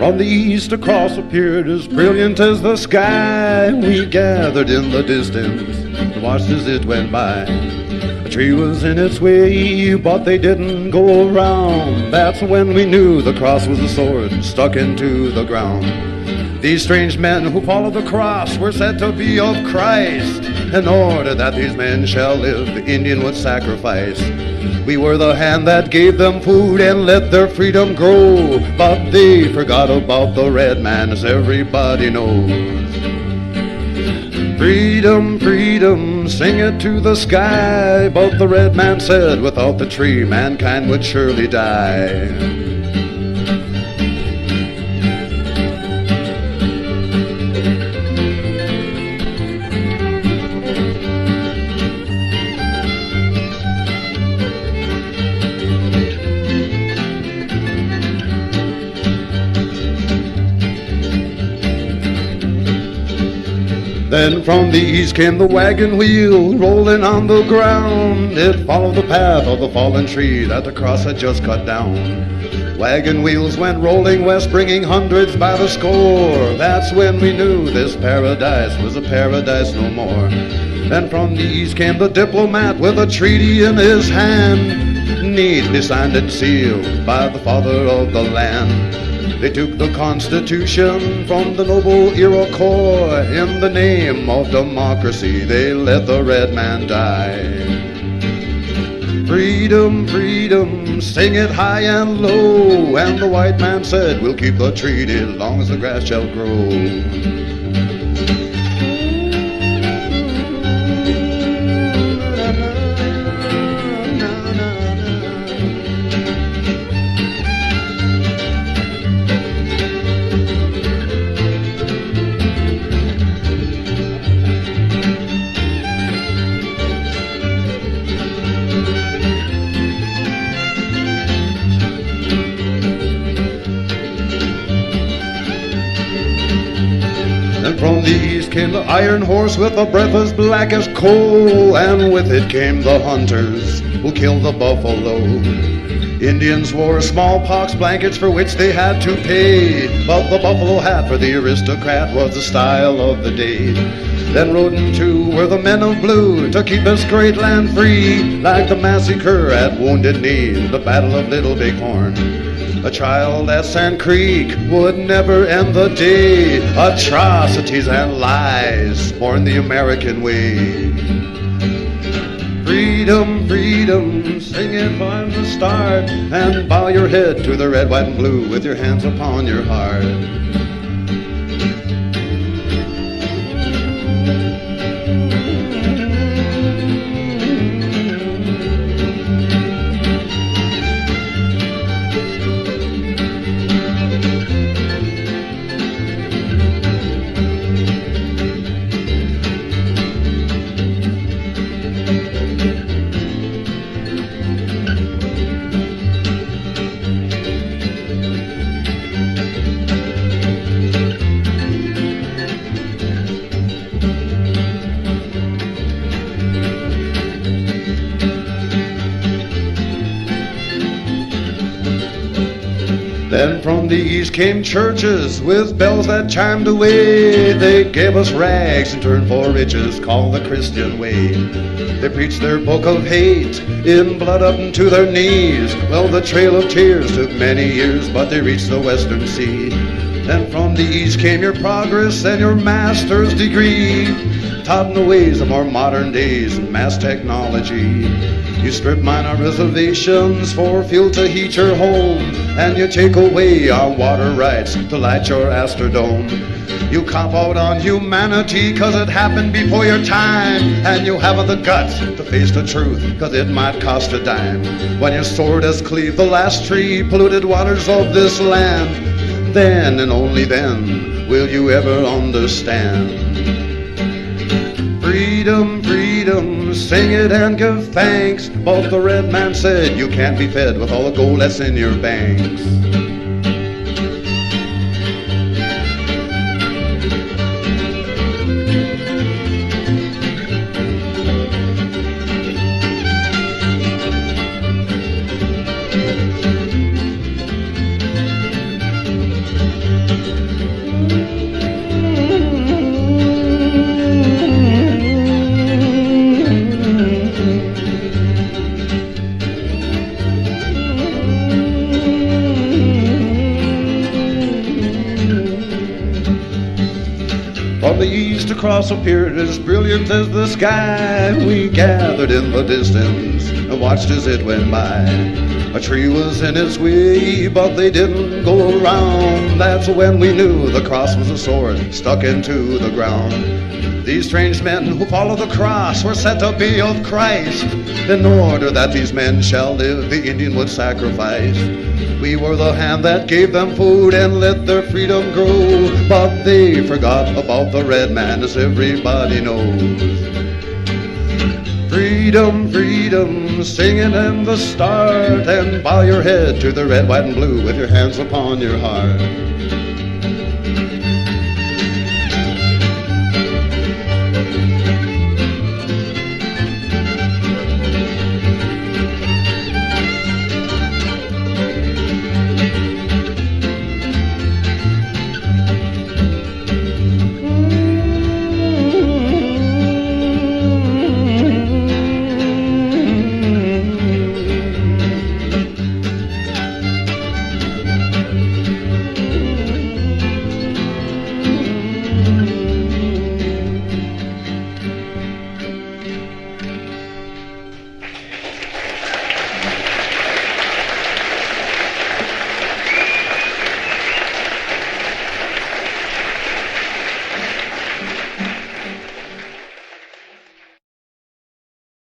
On the east a cross appeared as brilliant as the sky. We gathered in the distance and watched as it went by. A tree was in its way, but they didn't go around. That's when we knew the cross was a sword stuck into the ground. These strange men who followed the cross were said to be of Christ. In order that these men shall live, the Indian would sacrifice. We were the hand that gave them food and let their freedom grow. But they forgot about the red man, as everybody knows. Freedom, freedom, sing it to the sky. But the red man said, without the tree, mankind would surely die. Then from the east came the wagon wheel, rolling on the ground. It followed the path of the fallen tree that the cross had just cut down. Wagon wheels went rolling west, bringing hundreds by the score. That's when we knew this paradise was a paradise no more. Then from the east came the diplomat with a treaty in his hand, neatly signed and sealed by the father of the land. They took the Constitution from the noble Iroquois. In the name of democracy, they let the red man die. Freedom, freedom, sing it high and low. And the white man said, we'll keep the treaty long as the grass shall grow. From the east came the iron horse with a breath as black as coal, and with it came the hunters who killed the buffalo. Indians wore smallpox blankets for which they had to pay, but the buffalo hat for the aristocrat was the style of the day. Then rode into were the men of blue to keep this great land free, like the massacre at Wounded Knee, the Battle of Little Bighorn. A child at Sand Creek would never end the day. Atrocities and lies born the American way. Freedom, freedom, sing it from the start, and bow your head to the red, white, and blue with your hands upon your heart. Then from the east came churches with bells that chimed away. They gave us rags in turn for riches, called the Christian way. They preached their book of hate in blood up to their knees. Well, the trail of tears took many years, but they reached the western sea. Then from the east came your progress and your master's degree, taught in the ways of more modern days and mass technology. You strip mine our reservations for fuel to heat your home, and you take away our water rights to light your Astrodome. You cop out on humanity 'cause it happened before your time, and you haven't the guts to face the truth 'cause it might cost a dime. When your sword has cleaved the last tree, polluted waters of this land, then and only then will you ever understand. Freedom, freedom, sing it and give thanks. But the red man said you can't be fed with all the gold that's in your banks. cross appeared as brilliant as the sky. We gathered in the distance and watched as it went by. A tree was in its way, but they didn't go around. That's when we knew the cross was a sword stuck into the ground. These strange men who follow the cross were said to be of Christ. In order that these men shall live, the Indian would sacrifice. We were the hand that gave them food and let their freedom grow. But they forgot about the red man, as everybody knows. Freedom, freedom, singing in the start, and bow your head to the red, white, and blue with your hands upon your heart.